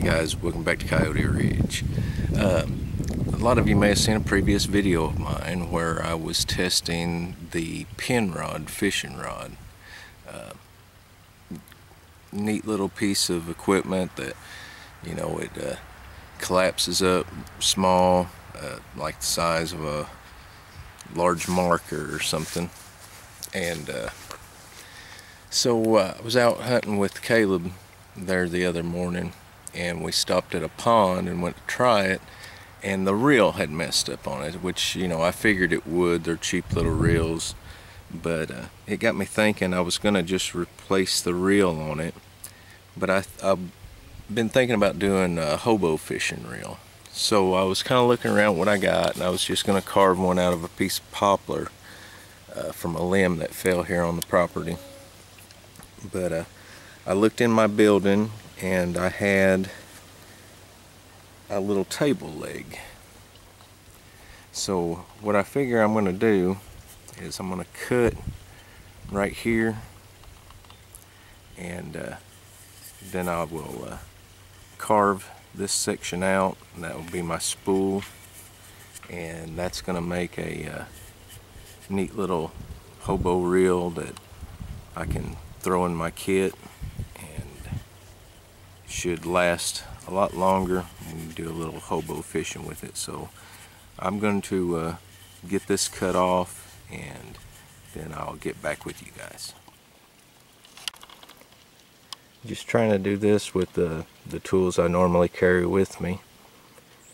guys, welcome back to Coyote Ridge. A lot of you may have seen a previous video of mine where I was testing the pin rod fishing rod. Neat little piece of equipment that, you know, it collapses up small, like the size of a large marker or something. And so I was out hunting with Caleb there the other morning, and we stopped at a pond and went to try it, and the reel had messed up on it, which, you know, I figured it would. They're cheap little reels, but it got me thinking I was gonna just replace the reel on it. But I've been thinking about doing a hobo fishing reel, so I was kind of looking around what I got, and I was just gonna carve one out of a piece of poplar from a limb that fell here on the property. But I looked in my building and I had a little table leg. So what I figure I'm going to do is I'm going to cut right here, and then I will carve this section out, and that will be my spool, and that's going to make a neat little hobo reel that I can throw in my kit and should last a lot longer and do a little hobo fishing with it. So I'm going to get this cut off, and then I'll get back with you guys. Just trying to do this with the tools I normally carry with me.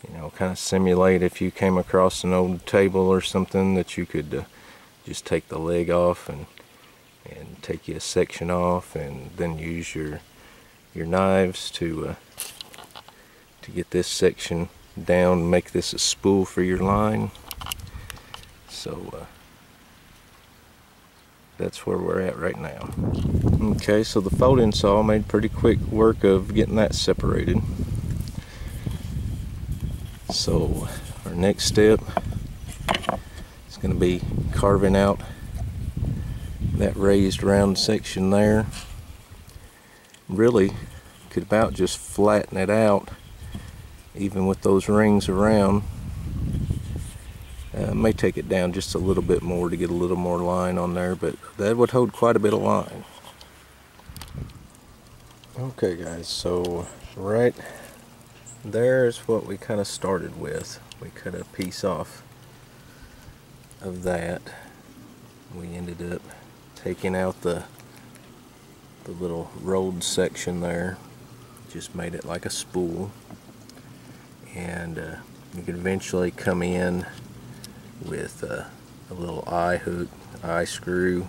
You know, kind of simulate if you came across an old table or something that you could just take the leg off and take you a section off, and then use your knives to get this section down, make this a spool for your line. So that's where we're at right now. Okay, so the folding saw made pretty quick work of getting that separated. So our next step is going to be carving out that raised round section there. Really could about just flatten it out, even with those rings around. May take it down just a little bit more to get a little more line on there, but that would hold quite a bit of line. Okay guys, so right there's what we kind of started with. We cut a piece off of that. We ended up taking out the little rolled section there, just made it like a spool, and you can eventually come in with a little eye hook, eye screw,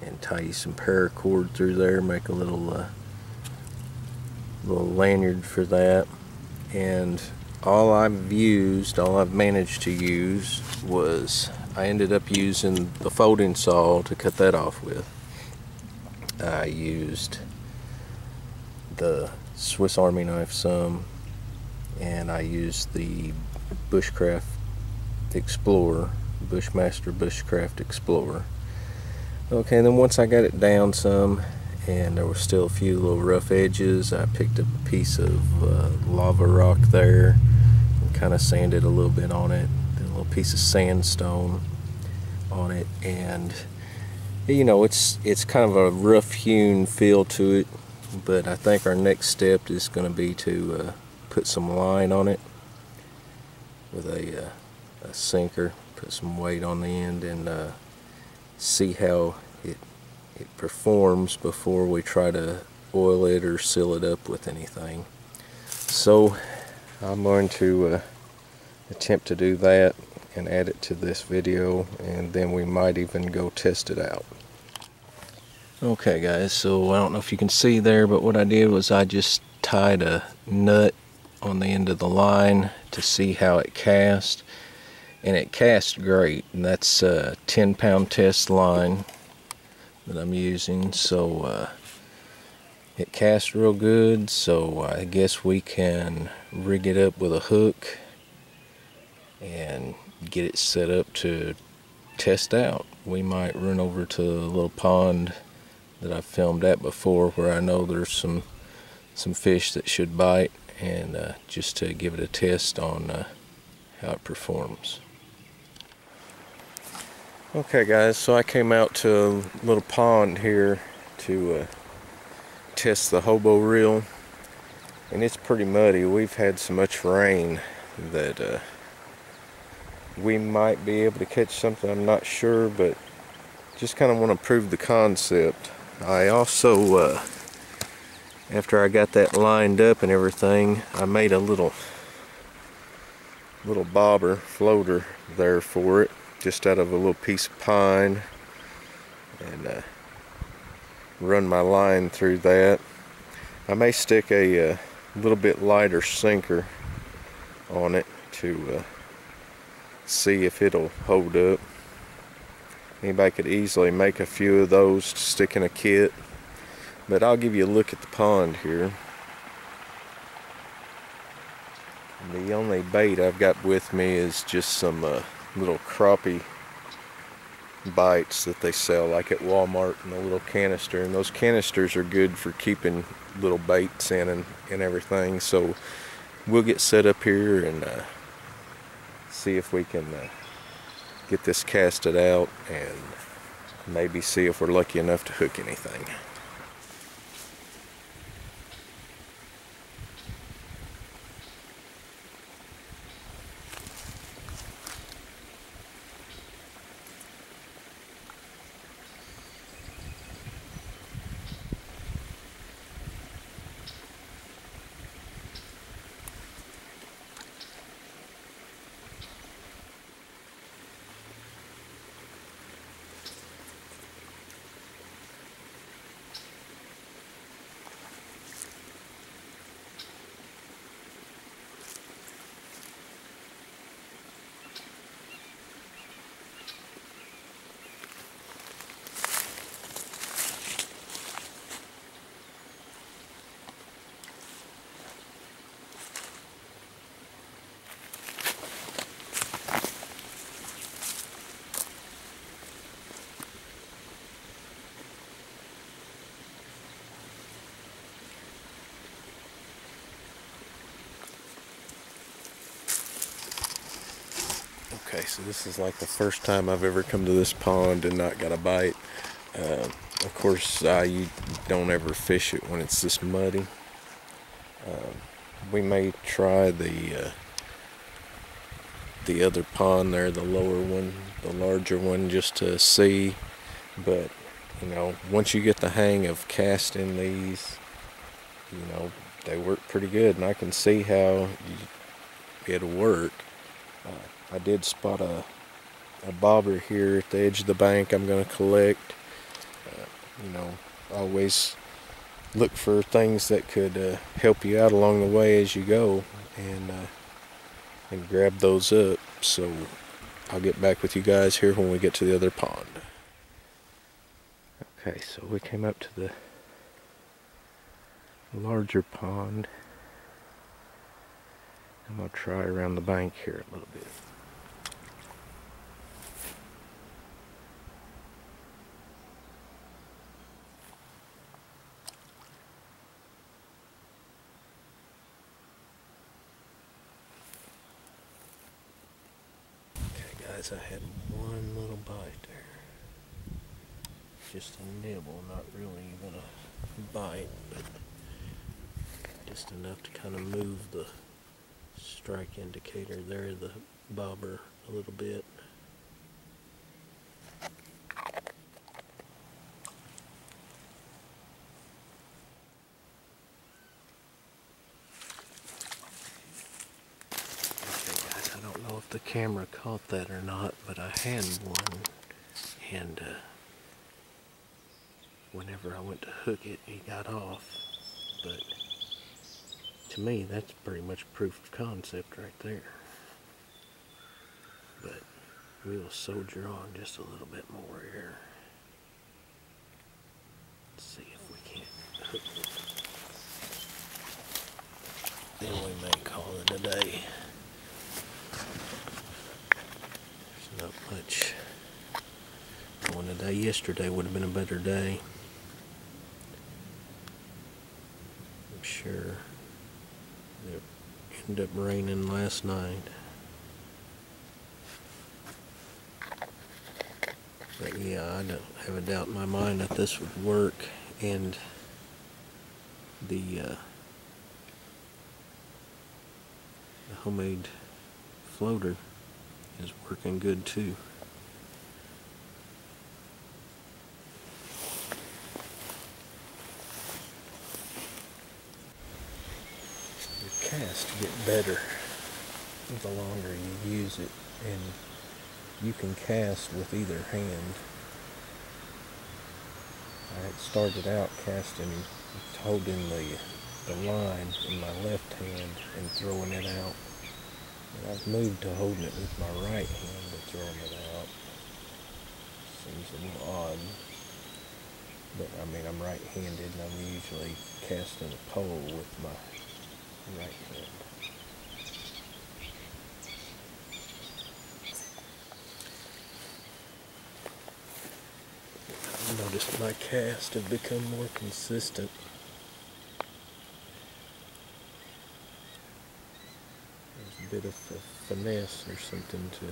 and tie you some paracord through there, make a little lanyard for that. And all I've managed to use was, I ended up using the folding saw to cut that off with. I used the Swiss Army knife some, and I used the Bushcraft Explorer, Bushmaster Bushcraft Explorer. Okay, and then once I got it down some, and there were still a few little rough edges, I picked up a piece of lava rock there and kind of sanded a little bit on it, did a little piece of sandstone on it, and you know, it's kind of a rough hewn feel to it. But I think our next step is going to be to put some line on it with a sinker, put some weight on the end, and see how it performs before we try to oil it or seal it up with anything. So I'm going to attempt to do that and add it to this video, and then we might even go test it out. Okay guys, so I don't know if you can see there, but what I did was I just tied a nut on the end of the line to see how it cast, and it cast great. And that's a 10-pound test line that I'm using, so it cast real good. So I guess we can rig it up with a hook and get it set up to test out. We might run over to a little pond that I've filmed at before, where I know there's some fish that should bite, and just to give it a test on how it performs. Okay guys, so I came out to a little pond here to test the Hobo reel, and it's pretty muddy. We've had so much rain that we might be able to catch something, I'm not sure, but just kind of want to prove the concept. I also, after I got that lined up and everything, I made a little bobber floater there for it, just out of a little piece of pine, and run my line through that. I may stick a little bit lighter sinker on it to see if it'll hold up. Anybody could easily make a few of those to stick in a kit, but I'll give you a look at the pond here. The only bait I've got with me is just some little crappie bites that they sell like at Walmart in a little canister, and those canisters are good for keeping little baits in and everything. So we'll get set up here and see if we can get this casted out and maybe see if we're lucky enough to hook anything. Okay, so this is like the first time I've ever come to this pond and not got a bite. Of course, you don't ever fish it when it's this muddy. We may try the other pond there, the lower one, the larger one, just to see. But you know, once you get the hang of casting these, you know, they work pretty good, and I can see how it'll work. I did spot a bobber here at the edge of the bank I'm going to collect. You know, always look for things that could help you out along the way as you go, and grab those up. So I'll get back with you guys here when we get to the other pond. Okay, so we came up to the larger pond. I'm going to try around the bank here a little bit. I had one little bite there, just a nibble, not really even a bite, but just enough to kind of move the strike indicator there, the bobber, a little bit. The camera caught that or not, but I had one, and whenever I went to hook it, he got off. But to me, that's pretty much proof of concept right there. But we'll soldier on just a little bit more here. Let's see if we can't hook it. Then we may call it a day. Not much going today. Yesterday would have been a better day, I'm sure. It ended up raining last night. But yeah, I don't have a doubt in my mind that this would work, and the homemade floater is working good too. Your casts get better the longer you use it, and you can cast with either hand. I had started out casting, holding the line in my left hand and throwing it out. And I've moved to holding it with my right hand and throwing it out. Seems a little odd, but I mean, I'm right-handed and I'm usually casting a pole with my right hand. I've noticed my casts have become more consistent. There's a bit of a finesse or something to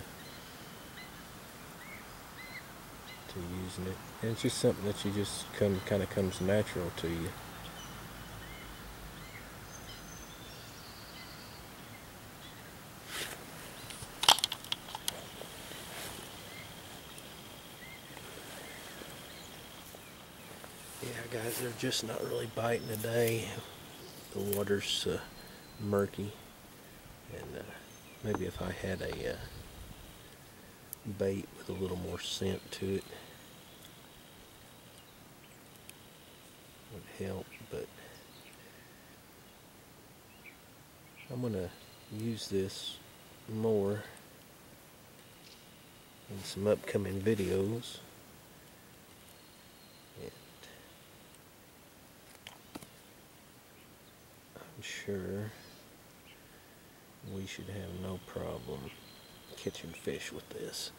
using it, and it's just something that you just kind of comes natural to you. Yeah, guys, they're just not really biting today. The water's murky, and maybe if I had a bait with a little more scent to it would help, but I'm gonna use this more in some upcoming videos, and I'm sure we should have no problem catching fish with this.